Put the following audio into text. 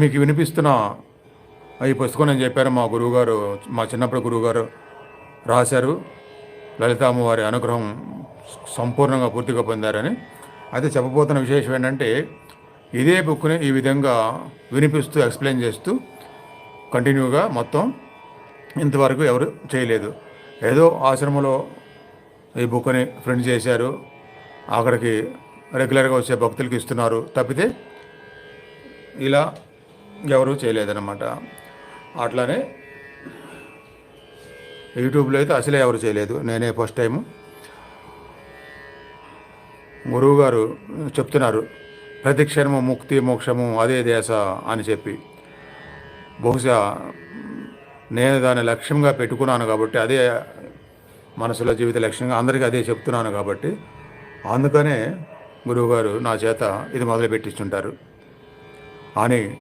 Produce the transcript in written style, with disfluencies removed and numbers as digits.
మీకు వినిపిస్తున్న ఈ పుస్తకం నేను చెప్పాను, మా గురువుగారు, మా చిన్నప్పుడు గురువుగారు రాశారు. లలిత అమ్మవారి అనుగ్రహం సంపూర్ణంగా పూర్తిగా పొందారని. అయితే చెప్పబోతున్న విశేషం ఏంటంటే, ఇదే బుక్ని ఈ విధంగా వినిపిస్తూ ఎక్స్ప్లెయిన్ చేస్తూ కంటిన్యూగా మొత్తం ఇంతవరకు ఎవరు చేయలేదు. ఏదో ఆశ్రమంలో ఈ బుక్ని ప్రింట్ చేశారు, అక్కడికి రెగ్యులర్గా వచ్చే భక్తులకి ఇస్తున్నారు తప్పితే ఇలా ఎవరు చేయలేదన్నమాట. అట్లానే యూట్యూబ్లో అయితే అసలే ఎవరు చేయలేదు, నేనే ఫస్ట్ టైము. గురువుగారు చెప్తున్నారు, ప్రతి క్షణము ముక్తి మోక్షము అదే దేశ అని చెప్పి. బహుశా నేను దాన్ని లక్ష్యంగా పెట్టుకున్నాను కాబట్టి, అదే మనసులో జీవిత లక్ష్యంగా అందరికీ అదే చెప్తున్నాను కాబట్టి, అందుకనే గురువుగారు నా చేత ఇది మొదలు పెట్టించుంటారు అని